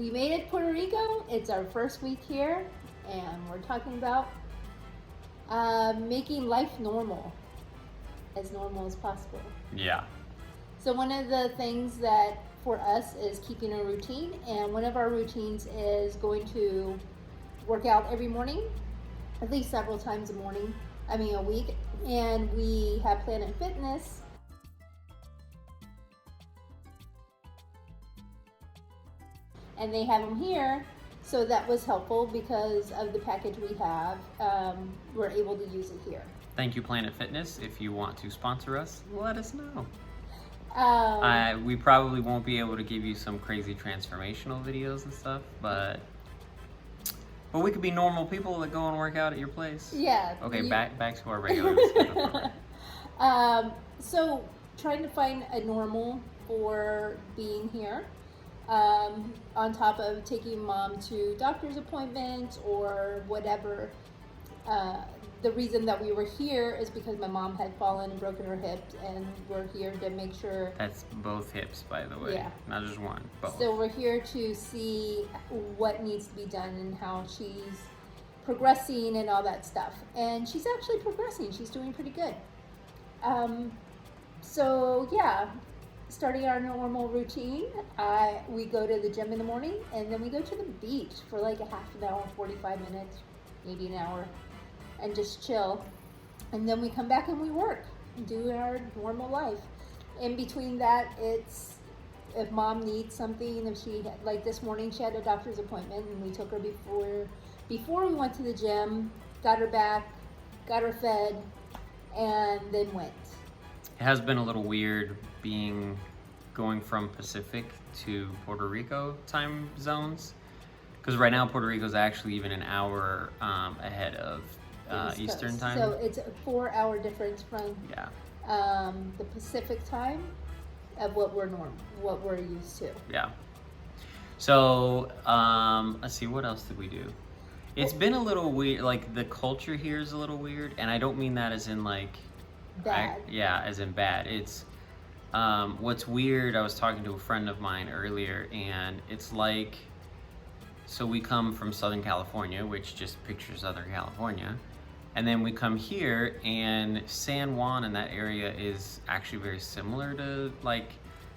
we made it to Puerto Rico. It's our first week here, and we're talking about making life normal as possible. Yeah. So one of the things that for us is keeping a routine, and one of our routines is going to work out every morning, at least several times a week. And we have Planet Fitness. And they have them here, so that was helpful because of the package we have. We're able to use it here. Thank you, Planet Fitness. If you want to sponsor us, let us know. We probably won't be able to give you some crazy transformational videos and stuff, but we could be normal people that go and work out at your place. Yeah. Okay, back to our regular schedule. So trying to find a normal for being here. On top of taking mom to doctor's appointments or whatever. The reason that we were here is because my mom had fallen and broken her hip, and we're here to make sure. That's both hips, by the way. Yeah. Not just one, both. So we're here to see what needs to be done and how she's progressing and all that stuff. And she's actually progressing. She's doing pretty good. So yeah, starting our normal routine. We go to the gym in the morning, and then we go to the beach for like a half an hour, 45 minutes, maybe an hour, and just chill. And then we come back and we work and do our normal life. In between that, it's if mom needs something, if she like this morning she had a doctor's appointment, and we took her before we went to the gym, got her back, got her fed, and then went. It has been a little weird going from Pacific to Puerto Rico time zones, because right now Puerto Rico is actually even an hour ahead of Eastern time. So it's a 4-hour difference from the Pacific time of what we're used to. Yeah. So let's see, what else did we do? It's been a little weird. Like the culture here is a little weird, and I don't mean that as in like bad. As in bad. It's what's weird. I was talking to a friend of mine earlier, and it's like, so we come from Southern California, which just pictures Southern California. And then we come here, and San Juan in that area is actually very similar to like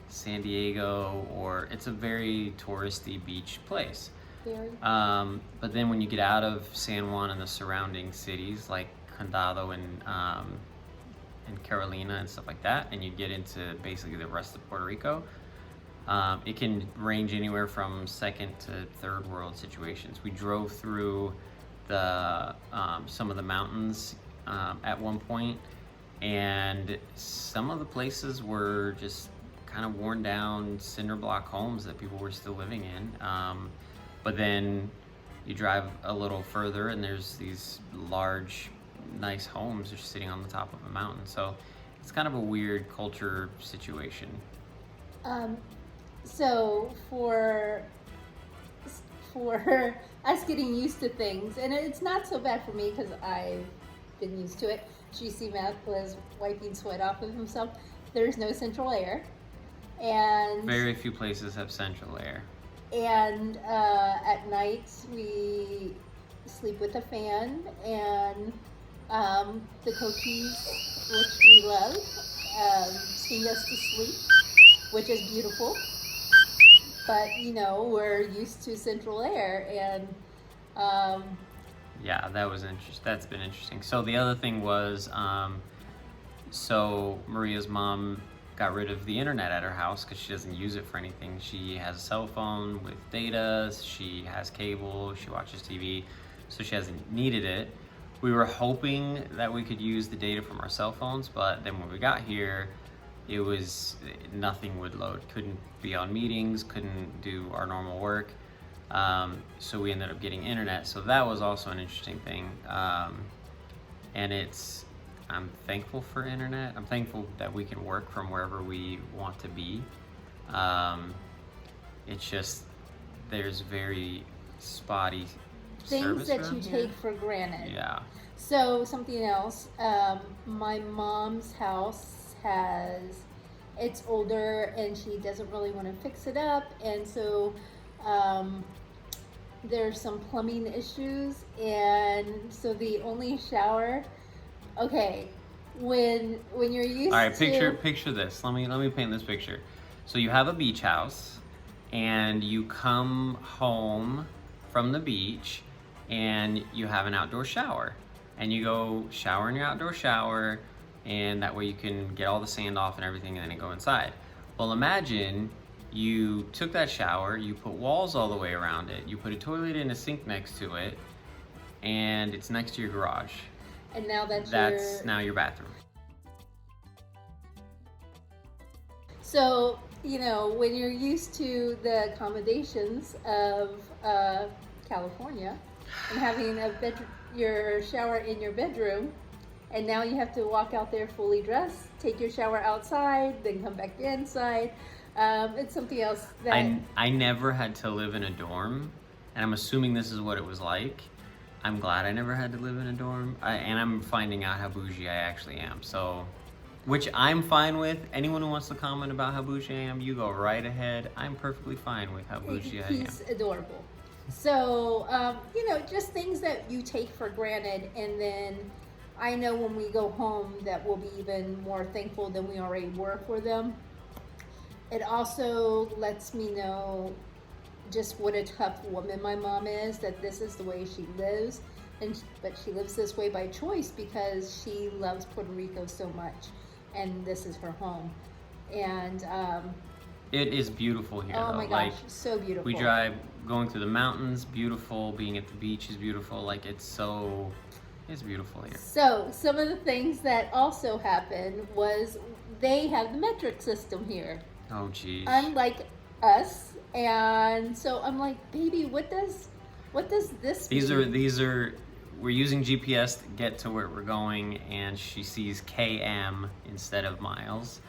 San Diego, or it's a very touristy beach place. Very. But then when you get out of San Juan and the surrounding cities like Condado and Carolina and stuff like that, and you get into basically the rest of Puerto Rico, it can range anywhere from second to third world situations. We drove through some of the mountains at one point, and some of the places were just kind of worn down cinder block homes that people were still living in. But then you drive a little further, and there's these large, nice homes just sitting on the top of a mountain. So it's kind of a weird culture situation. So for us getting used to things, and it's not so bad for me because I've been used to it. GC Matt was wiping sweat off of himself. There's no central air, and very few places have central air. And at night we sleep with a fan, and the cookies, which we love, sing us to sleep, which is beautiful. But we're used to central air, and yeah, that was interesting. That's been interesting. So the other thing was, so Maria's mom got rid of the internet at her house because she doesn't use it for anything. She has a cell phone with data, she has cable, she watches TV, so she hasn't needed it. We were hoping that we could use the data from our cell phones, but then when we got here, it was nothing would load. Couldn't be on meetings, couldn't do our normal work. So we ended up getting internet. So that was also an interesting thing. And I'm thankful for internet. I'm thankful that we can work from wherever we want to be. It's just, there's very spotty things that you here. take for granted. Yeah. So something else, my mom's house it's older, and she doesn't really want to fix it up, and so Um, there's some plumbing issues, and so the only shower. Okay, when you're used All right, to picture this. Let me paint this picture. So you have a beach house, and you come home from the beach, and you have an outdoor shower, and you go shower in your outdoor shower, and that way you can get all the sand off and everything, and then you go inside. Well, imagine you took that shower, you put walls all the way around it, you put a toilet and a sink next to it, and it's next to your garage. and now That's now your bathroom. So, when you're used to the accommodations of California and having your shower in your bedroom, and now you have to walk out there fully dressed, take your shower outside, then come back inside. It's something else that I never had to live in a dorm, and I'm assuming this is what it was like. I'm glad I never had to live in a dorm, and I'm finding out how bougie I actually am. So, which I'm fine with. Anyone who wants to comment about how bougie I am, you go right ahead. I'm perfectly fine with how bougie I am. he's adorable. So, just things that you take for granted, and then I know when we go home that we'll be even more thankful than we already were for them. It also lets me know just what a tough woman my mom is, that this is the way she lives, but she lives this way by choice because she loves Puerto Rico so much, and this is her home. And it is beautiful here, oh though. my gosh, so beautiful. We drive, going through the mountains, beautiful. Being at the beach is beautiful. It's beautiful here. So some of the things that also happened was they have the metric system here, Oh, geez. unlike us. And so I'm like, baby, what does this mean? These are we're using GPS to get to where we're going, and she sees km instead of miles.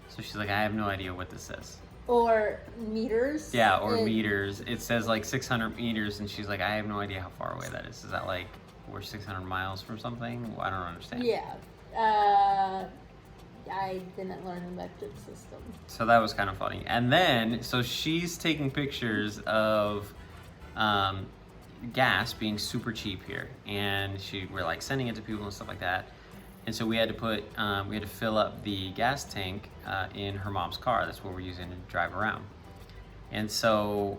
So she's like, I have no idea what this says. Or meters. Yeah, or meters. It says like 600 meters, and she's like, I have no idea how far away that is. Is that like we're 600 miles from something? Well, I don't understand. Yeah. I didn't learn the metric system. So that was kind of funny. And then, so she's taking pictures of gas being super cheap here, and we're like sending it to people and stuff like that. And so we had to fill up the gas tank in her mom's car. That's what we're using to drive around. And so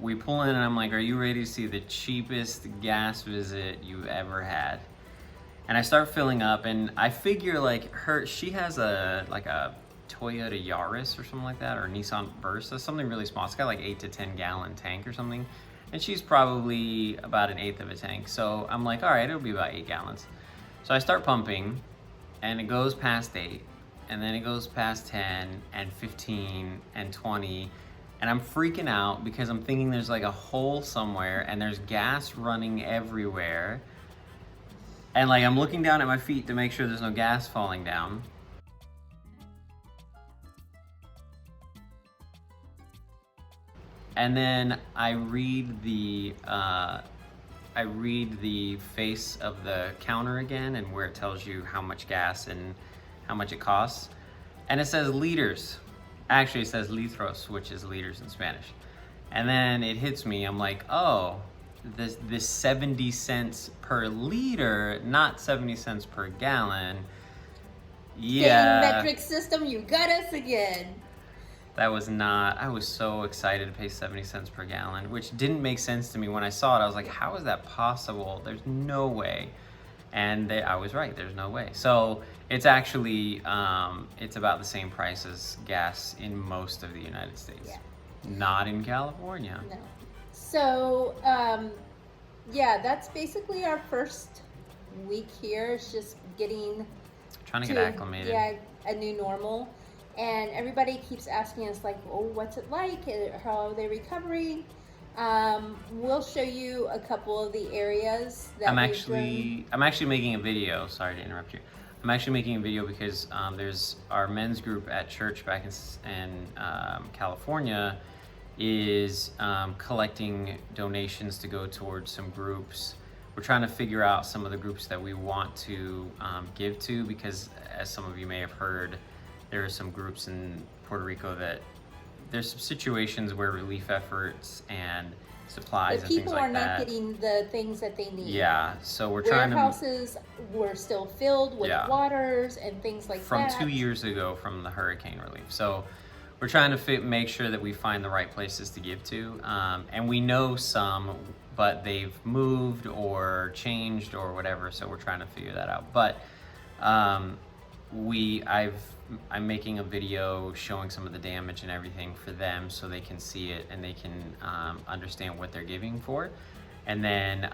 we pull in, and I'm like, are you ready to see the cheapest gas visit you've ever had? And I start filling up, and I figure like she has a Toyota Yaris or something like that, or a Nissan Versa, something really small. It's got like 8 to 10 gallon tank or something, and she's probably about an eighth of a tank. So I'm like, all right, it'll be about 8 gallons. So I start pumping, and it goes past 8, and then it goes past 10 and 15 and 20, and I'm freaking out because I'm thinking there's like a hole somewhere, and there's gas running everywhere. And like I'm looking down at my feet to make sure there's no gas falling down. And then I read the face of the counter again, and where it tells you how much gas and how much it costs. And it says liters. Actually, it says litros, which is liters in Spanish. And then it hits me. I'm like, oh, this 70 cents per liter, not 70 cents per gallon. Yeah. Same metric system, you got us again. That was not, I was so excited to pay 70 cents per gallon, which didn't make sense to me when I saw it. I was like, how is that possible? There's no way. And I was right, there's no way. So it's actually, it's about the same price as gas in most of the United States. Yeah. Not in California. No. So, that's basically our first week here. It's just trying to get acclimated. Yeah, a new normal. And everybody keeps asking us, like, oh, what's it like? How are they recovering? We'll show you a couple of the areas that I'm actually making a video. Sorry to interrupt you. I'm actually making a video because there's our men's group at church back in California is collecting donations to go towards some groups. We're trying to figure out some of the groups that we want to give to, because as some of you may have heard, there are some groups in Puerto Rico that there's some situations where relief efforts and supplies The and things people like are not that. getting the things that they need. Yeah, so we're trying to Warehouses were still filled with Yeah. waters and things like from that. 2 years ago from the hurricane relief. So we're trying to make sure that we find the right places to give to, and we know some, but they've moved or changed or whatever. So we're trying to figure that out. But I'm making a video showing some of the damage and everything for them, so they can see it and they can understand what they're giving for. And then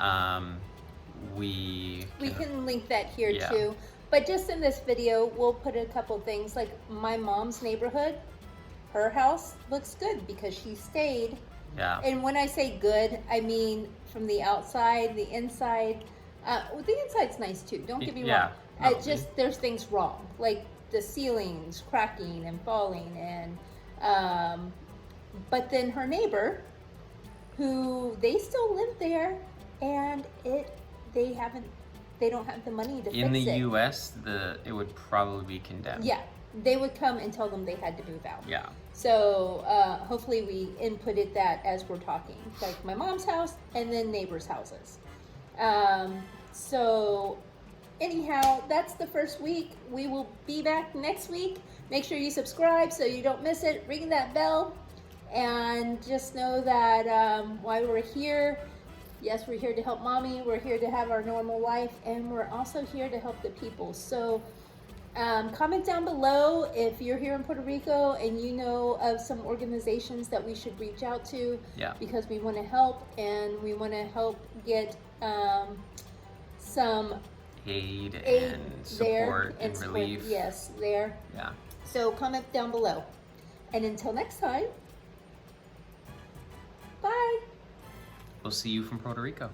we can link that here Yeah. too. But just in this video, we'll put a couple things like my mom's neighborhood. Her house looks good because she stayed. Yeah. And when I say good, I mean from the outside, the inside. The inside's nice too. Don't get me Yeah, wrong. no, Just there's things wrong, like the ceilings cracking and falling, and but then her neighbor, who they still live there, and they don't have the money to In fix the it. U.S., it would probably be condemned. Yeah, they would come and tell them they had to move out. Yeah. So hopefully we inputted that as we're talking, like my mom's house and then neighbors' houses. So anyhow, that's the first week. We will be back next week. Make sure you subscribe so you don't miss it. Ring that bell, and just know that while we're here, yes, we're here to help mommy. We're here to have our normal life, and we're also here to help the people. So comment down below if you're here in Puerto Rico and you know of some organizations that we should reach out to. Yeah. Because we want to help, and we want to help get some aid and support and relief. Yes, there. Yeah. So comment down below. And until next time, bye. We'll see you from Puerto Rico.